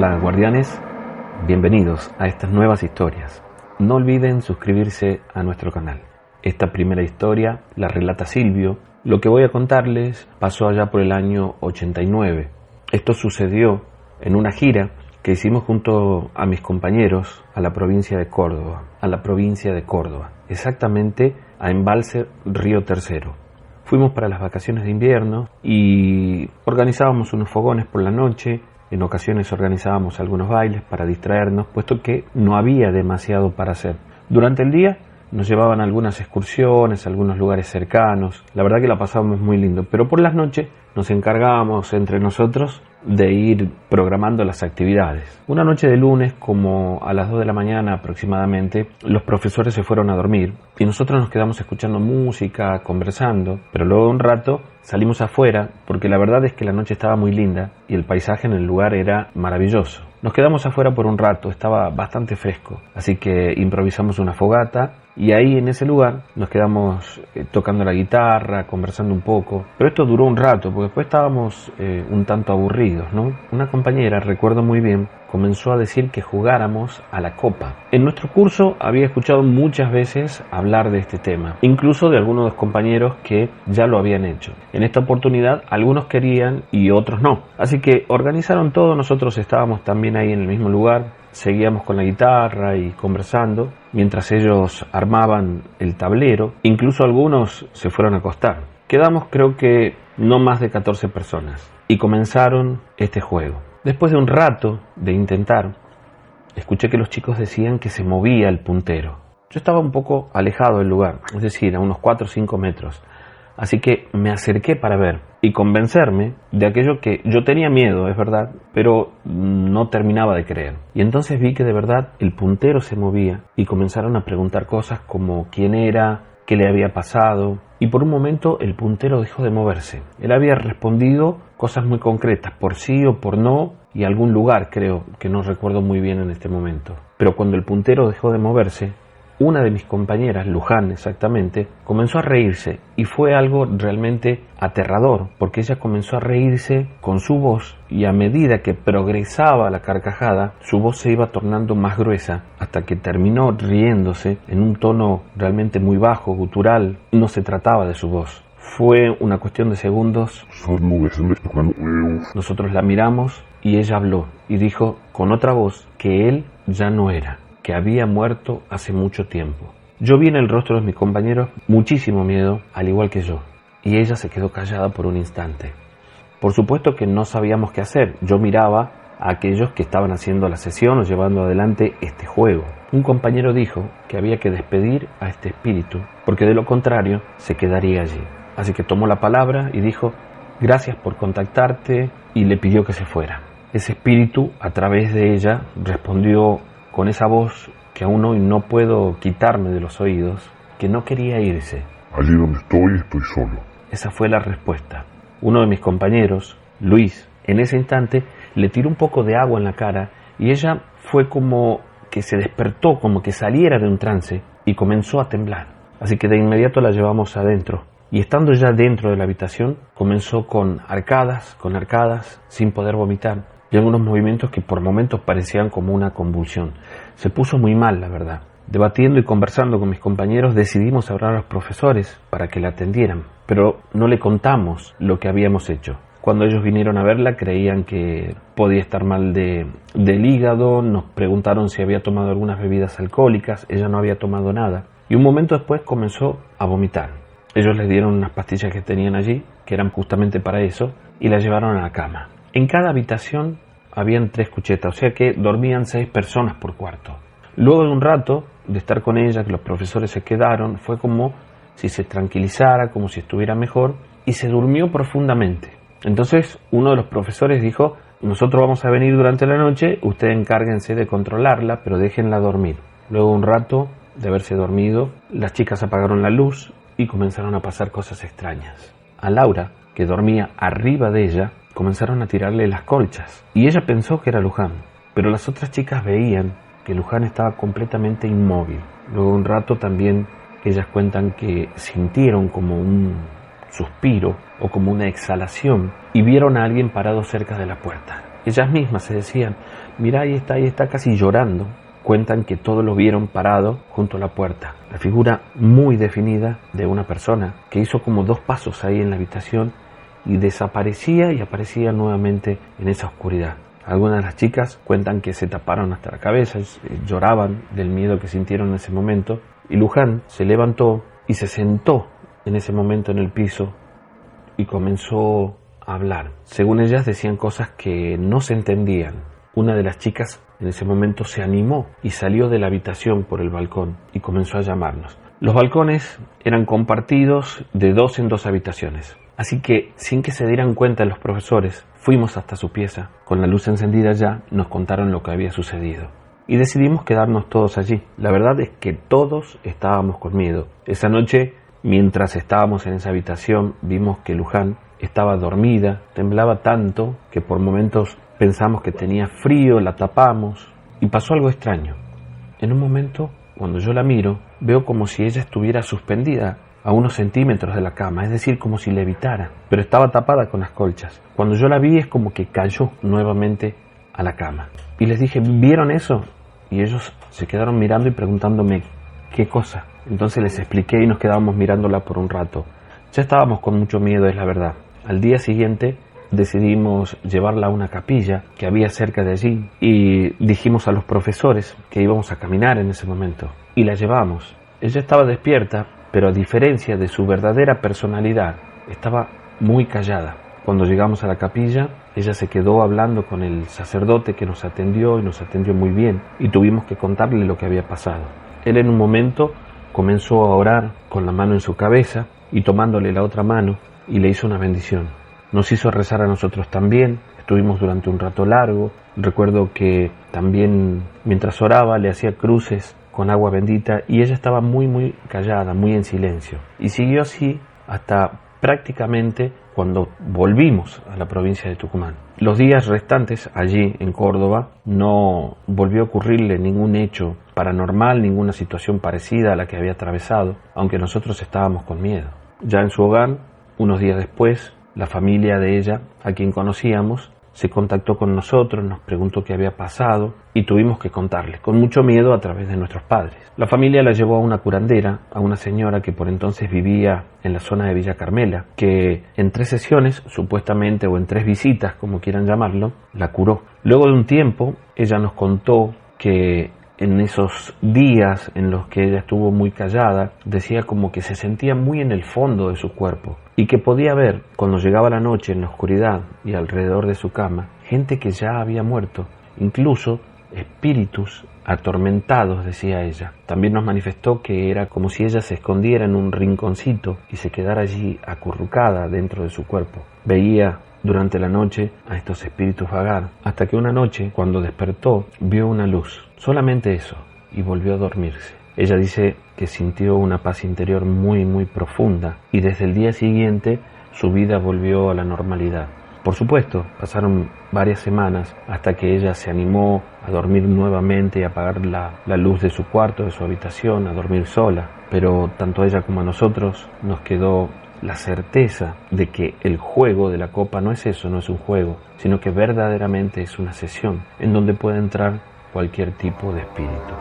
Hola guardianes, bienvenidos a estas nuevas historias. No olviden suscribirse a nuestro canal. Esta primera historia la relata Silvio. Lo que voy a contarles pasó allá por el año 89. Esto sucedió en una gira que hicimos junto a mis compañeros a la provincia de Córdoba, exactamente a Embalse Río Tercero. Fuimos para las vacaciones de invierno y organizábamos unos fogones por la noche. En ocasiones organizábamos algunos bailes para distraernos, puesto que no había demasiado para hacer. Durante el día nos llevaban a algunas excursiones, a algunos lugares cercanos. La verdad que la pasábamos muy lindo, pero por las noches nos encargábamos entre nosotros de ir programando las actividades. Una noche de lunes, como a las 2 de la mañana aproximadamente, los profesores se fueron a dormir y nosotros nos quedamos escuchando música, conversando, pero luego de un rato salimos afuera porque la verdad es que la noche estaba muy linda y el paisaje en el lugar era maravilloso. Nos quedamos afuera por un rato, estaba bastante fresco, así que improvisamos una fogata y ahí en ese lugar nos quedamos tocando la guitarra, conversando un poco. Pero esto duró un rato, porque después estábamos un tanto aburridos, ¿no? Una compañera, recuerdo muy bien, comenzó a decir que jugáramos a la copa. En nuestro curso había escuchado muchas veces hablar de este tema, incluso de algunos de los compañeros que ya lo habían hecho. En esta oportunidad algunos querían y otros no. Así que organizaron todo, nosotros estábamos también ahí en el mismo lugar, seguíamos con la guitarra y conversando, mientras ellos armaban el tablero, incluso algunos se fueron a acostar. Quedamos creo que no más de 14 personas y comenzaron este juego. Después de un rato de intentar, escuché que los chicos decían que se movía el puntero. Yo estaba un poco alejado del lugar, es decir, a unos 4 o 5 metros. Así que me acerqué para ver y convencerme de aquello que yo tenía miedo, es verdad, pero no terminaba de creer. Y entonces vi que de verdad el puntero se movía y comenzaron a preguntar cosas como quién era, qué le había pasado. Y por un momento el puntero dejó de moverse. Él había respondido cosas muy concretas, por sí o por no, y algún lugar creo, que no recuerdo muy bien en este momento. Pero cuando el puntero dejó de moverse, una de mis compañeras, Luján exactamente, comenzó a reírse y fue algo realmente aterrador, porque ella comenzó a reírse con su voz y a medida que progresaba la carcajada, su voz se iba tornando más gruesa hasta que terminó riéndose en un tono realmente muy bajo, gutural. No se trataba de su voz. Fue una cuestión de segundos. Nosotros la miramos y ella habló y dijo con otra voz que él ya no era, que había muerto hace mucho tiempo. Yo vi en el rostro de mis compañeros muchísimo miedo, al igual que yo, y ella se quedó callada por un instante. Por supuesto que no sabíamos qué hacer. Yo miraba a aquellos que estaban haciendo la sesión o llevando adelante este juego. Un compañero dijo que había que despedir a este espíritu, porque de lo contrario se quedaría allí. Así que tomó la palabra y dijo: gracias por contactarte, y le pidió que se fuera. Ese espíritu, a través de ella, respondió con esa voz que aún hoy no puedo quitarme de los oídos, que no quería irse. Allí donde estoy solo. Esa fue la respuesta. Uno de mis compañeros, Luis, en ese instante le tiró un poco de agua en la cara y ella fue como que se despertó, como que saliera de un trance y comenzó a temblar. Así que de inmediato la llevamos adentro. Y estando ya dentro de la habitación, comenzó con arcadas, sin poder vomitar, y algunos movimientos que por momentos parecían como una convulsión. Se puso muy mal, la verdad. Debatiendo y conversando con mis compañeros, decidimos hablar a los profesores para que la atendieran, pero no le contamos lo que habíamos hecho. Cuando ellos vinieron a verla, creían que podía estar mal del hígado, nos preguntaron si había tomado algunas bebidas alcohólicas, ella no había tomado nada, y un momento después comenzó a vomitar. Ellos les dieron unas pastillas que tenían allí, que eran justamente para eso, y la llevaron a la cama. En cada habitación habían 3 cuchetas, o sea que dormían 6 personas por cuarto. Luego de un rato de estar con ella, que los profesores se quedaron, fue como si se tranquilizara, como si estuviera mejor, y se durmió profundamente. Entonces uno de los profesores dijo: nosotros vamos a venir durante la noche, ustedes encárguense de controlarla, pero déjenla dormir. Luego de un rato de haberse dormido, las chicas apagaron la luz y comenzaron a pasar cosas extrañas. A Laura, que dormía arriba de ella, comenzaron a tirarle las colchas y ella pensó que era Luján, pero las otras chicas veían que Luján estaba completamente inmóvil. Luego de un rato también ellas cuentan que sintieron como un suspiro o como una exhalación y vieron a alguien parado cerca de la puerta. Ellas mismas se decían, mirá, ahí está, casi llorando. Cuentan que todos lo vieron parado junto a la puerta. La figura muy definida de una persona que hizo como 2 pasos ahí en la habitación y desaparecía y aparecía nuevamente en esa oscuridad. Algunas de las chicas cuentan que se taparon hasta la cabeza, lloraban del miedo que sintieron en ese momento. Y Luján se levantó y se sentó en ese momento en el piso y comenzó a hablar. Según ellas decían cosas que no se entendían. Una de las chicas en ese momento se animó y salió de la habitación por el balcón y comenzó a llamarnos. Los balcones eran compartidos de 2 en 2 habitaciones. Así que, sin que se dieran cuenta los profesores, fuimos hasta su pieza. Con la luz encendida ya, nos contaron lo que había sucedido. Y decidimos quedarnos todos allí. La verdad es que todos estábamos con miedo. Esa noche, mientras estábamos en esa habitación, vimos que Luján estaba dormida, temblaba tanto que por momentos pensamos que tenía frío, la tapamos. Y pasó algo extraño. En un momento, cuando yo la miro, veo como si ella estuviera suspendida a unos centímetros de la cama, es decir, como si levitara, pero estaba tapada con las colchas. Cuando yo la vi es como que cayó nuevamente a la cama. Y les dije, ¿vieron eso? Y ellos se quedaron mirando y preguntándome, ¿qué cosa? Entonces les expliqué y nos quedábamos mirándola por un rato. Ya estábamos con mucho miedo, es la verdad. Al día siguiente decidimos llevarla a una capilla que había cerca de allí y dijimos a los profesores que íbamos a caminar en ese momento. Y la llevamos. Ella estaba despierta, pero a diferencia de su verdadera personalidad, estaba muy callada. Cuando llegamos a la capilla, ella se quedó hablando con el sacerdote que nos atendió y nos atendió muy bien, y tuvimos que contarle lo que había pasado. Él en un momento comenzó a orar con la mano en su cabeza y tomándole la otra mano y le hizo una bendición. Nos hizo rezar a nosotros también, estuvimos durante un rato largo. Recuerdo que también mientras oraba le hacía cruces con agua bendita y ella estaba muy callada, muy en silencio. Y siguió así hasta prácticamente cuando volvimos a la provincia de Tucumán. Los días restantes allí en Córdoba no volvió a ocurrirle ningún hecho paranormal, ninguna situación parecida a la que había atravesado, aunque nosotros estábamos con miedo. Ya en su hogar, unos días después, la familia de ella, a quien conocíamos, se contactó con nosotros, nos preguntó qué había pasado y tuvimos que contarles, con mucho miedo a través de nuestros padres. La familia la llevó a una curandera, a una señora que por entonces vivía en la zona de Villa Carmela, que en 3 sesiones, supuestamente, o en 3 visitas, como quieran llamarlo, la curó. Luego de un tiempo, ella nos contó que en esos días en los que ella estuvo muy callada, decía como que se sentía muy en el fondo de su cuerpo y que podía ver, cuando llegaba la noche en la oscuridad y alrededor de su cama, gente que ya había muerto, incluso espíritus atormentados, decía ella. También nos manifestó que era como si ella se escondiera en un rinconcito y se quedara allí acurrucada dentro de su cuerpo. Veía durante la noche a estos espíritus vagar, hasta que una noche, cuando despertó, vio una luz, solamente eso, y volvió a dormirse. Ella dice que sintió una paz interior muy profunda, y desde el día siguiente su vida volvió a la normalidad. Por supuesto, pasaron varias semanas hasta que ella se animó a dormir nuevamente y a apagar la luz de su cuarto, de su habitación, a dormir sola, pero tanto a ella como a nosotros nos quedó la certeza de que el juego de la copa no es eso, no es un juego, sino que verdaderamente es una sesión en donde puede entrar cualquier tipo de espíritu.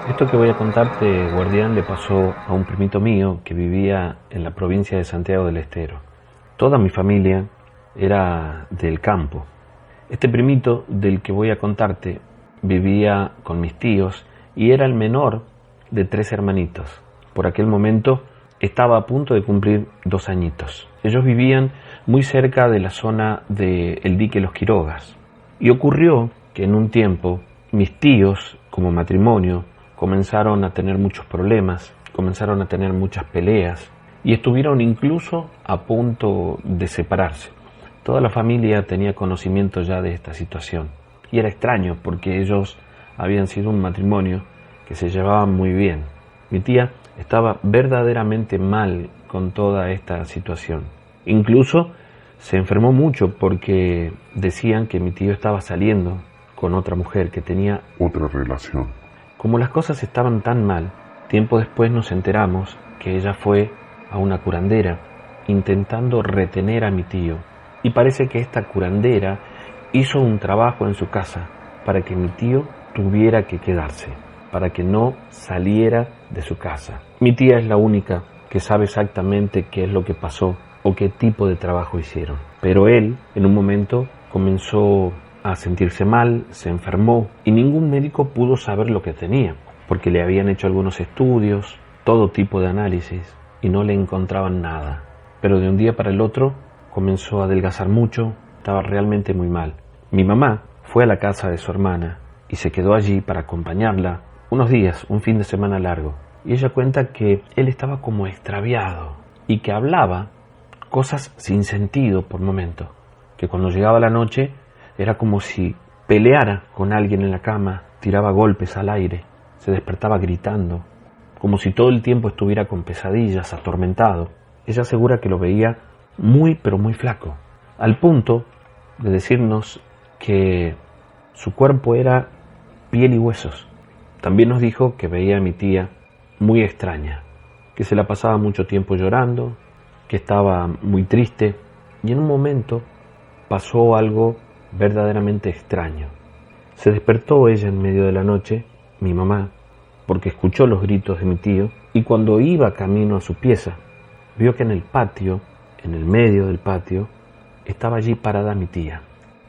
Esto que voy a contarte, guardián, le pasó a un primito mío que vivía en la provincia de Santiago del Estero. Toda mi familia era del campo. Este primito del que voy a contarte vivía con mis tíos y era el menor de 3 hermanitos. Por aquel momento estaba a punto de cumplir 2 añitos. Ellos vivían muy cerca de la zona del dique Los Quirogas. Y ocurrió que en un tiempo mis tíos, como matrimonio, comenzaron a tener muchos problemas, comenzaron a tener muchas peleas y estuvieron incluso a punto de separarse. Toda la familia tenía conocimiento ya de esta situación y era extraño porque ellos habían sido un matrimonio que se llevaban muy bien. Mi tía estaba verdaderamente mal con toda esta situación. Incluso se enfermó mucho porque decían que mi tío estaba saliendo con otra mujer, que tenía otra relación. Como las cosas estaban tan mal, tiempo después nos enteramos que ella fue a una curandera intentando retener a mi tío. Y parece que esta curandera hizo un trabajo en su casa para que mi tío tuviera que quedarse, para que no saliera de su casa. Mi tía es la única que sabe exactamente qué es lo que pasó o qué tipo de trabajo hicieron. Pero él, en un momento, comenzó a sentirse mal, se enfermó y ningún médico pudo saber lo que tenía, porque le habían hecho algunos estudios, todo tipo de análisis y no le encontraban nada. Pero de un día para el otro comenzó a adelgazar mucho, estaba realmente muy mal. Mi mamá fue a la casa de su hermana y se quedó allí para acompañarla unos días, un fin de semana largo. Y ella cuenta que él estaba como extraviado y que hablaba cosas sin sentido por momento, que cuando llegaba la noche era como si peleara con alguien en la cama, tiraba golpes al aire, se despertaba gritando, como si todo el tiempo estuviera con pesadillas, atormentado. Ella asegura que lo veía muy pero muy flaco, al punto de decirnos que su cuerpo era piel y huesos. También nos dijo que veía a mi tía muy extraña, que se la pasaba mucho tiempo llorando, que estaba muy triste, y en un momento pasó algo verdaderamente extraño. Se despertó ella en medio de la noche, mi mamá, porque escuchó los gritos de mi tío, y cuando iba camino a su pieza, vio que en el patio, en el medio del patio, estaba allí parada mi tía,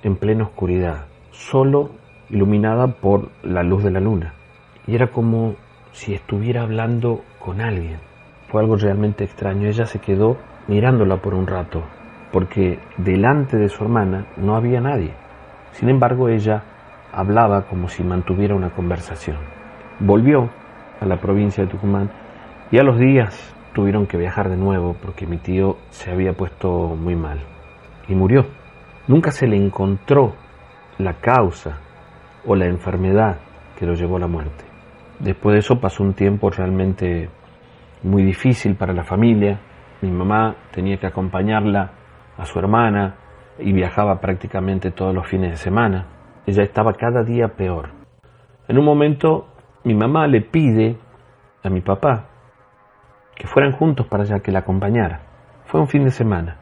en plena oscuridad, solo iluminada por la luz de la luna. Y era como si estuviera hablando con alguien. Fue algo realmente extraño. Ella se quedó mirándola por un rato, porque delante de su hermana no había nadie. Sin embargo, ella hablaba como si mantuviera una conversación. Volvió a la provincia de Tucumán y a los días tuvieron que viajar de nuevo porque mi tío se había puesto muy mal y murió. Nunca se le encontró la causa o la enfermedad que lo llevó a la muerte. Después de eso pasó un tiempo realmente muy difícil para la familia. Mi mamá tenía que acompañarla a su hermana y viajaba prácticamente todos los fines de semana. Ella estaba cada día peor. En un momento mi mamá le pide a mi papá que fueran juntos para allá, que la acompañara. Fue un fin de semana,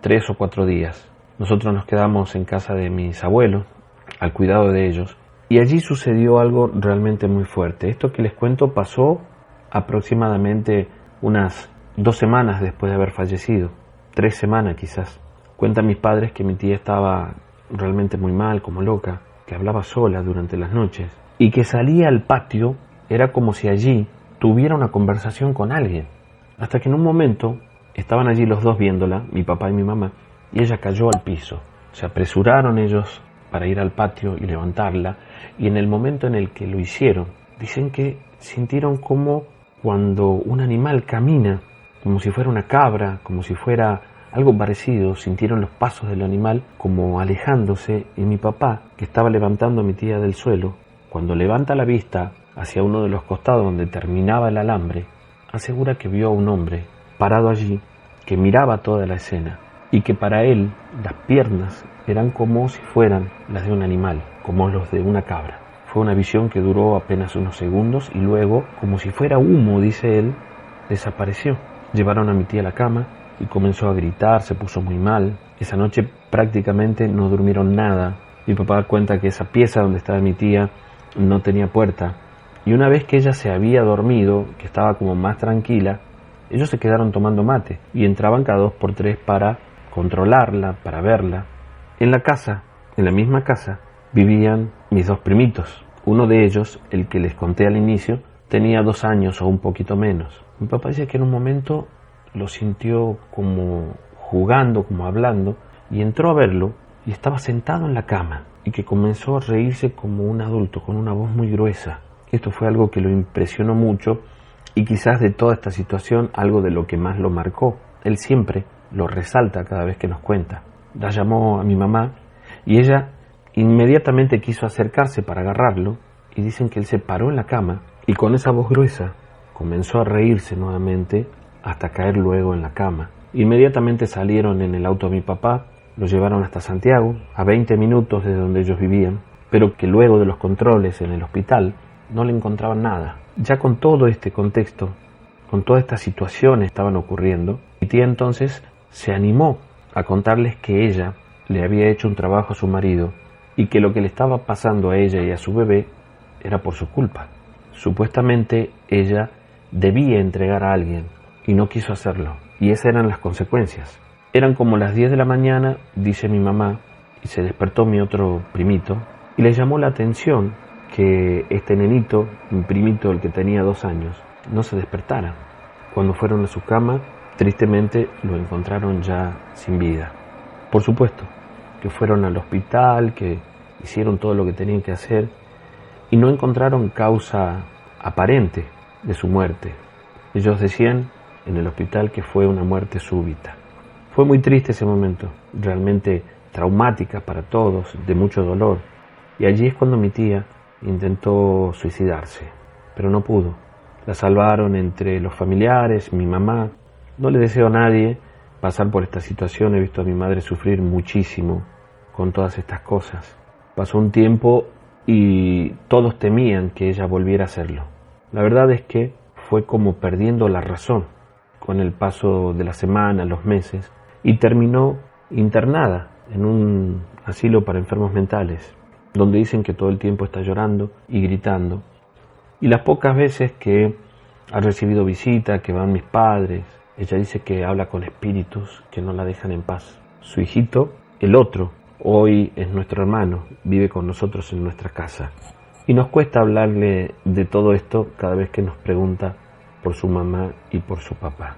3 o 4 días. Nosotros nos quedamos en casa de mis abuelos, al cuidado de ellos, y allí sucedió algo realmente muy fuerte. Esto que les cuento pasó aproximadamente unas 2 semanas después de haber fallecido, 3 semanas quizás. Cuentan mis padres que mi tía estaba realmente muy mal, como loca, que hablaba sola durante las noches, y que salía al patio, era como si allí tuviera una conversación con alguien. Hasta que en un momento estaban allí los dos viéndola, mi papá y mi mamá, y ella cayó al piso. Se apresuraron ellos para ir al patio y levantarla, y en el momento en el que lo hicieron, dicen que sintieron como cuando un animal camina, como si fuera una cabra, como si fuera algo parecido, sintieron los pasos del animal como alejándose, y mi papá, que estaba levantando a mi tía del suelo, cuando levanta la vista hacia uno de los costados donde terminaba el alambre, asegura que vio a un hombre parado allí, que miraba toda la escena, y que para él las piernas eran como si fueran las de un animal, como los de una cabra. Fue una visión que duró apenas unos segundos y luego, como si fuera humo, dice él, desapareció. Llevaron a mi tía a la cama y comenzó a gritar, se puso muy mal. Esa noche prácticamente no durmieron nada. Mi papá cuenta que esa pieza donde estaba mi tía no tenía puerta, y una vez que ella se había dormido, que estaba como más tranquila, ellos se quedaron tomando mate y entraban cada 2 por 3 para controlarla, para verla. En la casa, en la misma casa, vivían mis 2 primitos. Uno de ellos, el que les conté al inicio, tenía 2 años o un poquito menos. Mi papá dice que en un momento lo sintió como jugando, como hablando, y entró a verlo y estaba sentado en la cama y que comenzó a reírse como un adulto, con una voz muy gruesa. Esto fue algo que lo impresionó mucho y quizás de toda esta situación algo de lo que más lo marcó. Él siempre lo resalta cada vez que nos cuenta. La llamó a mi mamá y ella inmediatamente quiso acercarse para agarrarlo y dicen que él se paró en la cama y con esa voz gruesa comenzó a reírse nuevamente hasta caer luego en la cama. Inmediatamente salieron en el auto a mi papá, lo llevaron hasta Santiago, a 20 minutos de donde ellos vivían, pero que luego de los controles en el hospital no le encontraban nada. Ya con todo este contexto, con todas estas situaciones estaban ocurriendo, mi tía entonces se animó a contarles que ella le había hecho un trabajo a su marido y que lo que le estaba pasando a ella y a su bebé era por su culpa. Supuestamente ella debía entregar a alguien y no quiso hacerlo, y esas eran las consecuencias. Eran como las 10 de la mañana, dice mi mamá, y se despertó mi otro primito, y le llamó la atención que este nenito, mi primito, el que tenía 2 años, no se despertara. Cuando fueron a su cama, tristemente lo encontraron ya sin vida. Por supuesto, que fueron al hospital, que hicieron todo lo que tenían que hacer, y no encontraron causa aparente de su muerte. Ellos decían en el hospital que fue una muerte súbita. Fue muy triste ese momento, realmente traumática para todos, de mucho dolor. Y allí es cuando mi tía intentó suicidarse, pero no pudo. La salvaron entre los familiares, mi mamá. No le deseo a nadie pasar por esta situación. He visto a mi madre sufrir muchísimo con todas estas cosas. Pasó un tiempo y todos temían que ella volviera a hacerlo. La verdad es que fue como perdiendo la razón con el paso de las semanas, los meses, y terminó internada en un asilo para enfermos mentales, donde dicen que todo el tiempo está llorando y gritando. Y las pocas veces que ha recibido visita, que van mis padres, ella dice que habla con espíritus que no la dejan en paz. Su hijito, el otro, hoy es nuestro hermano, vive con nosotros en nuestra casa. Y nos cuesta hablarle de todo esto cada vez que nos pregunta por su mamá y por su papá.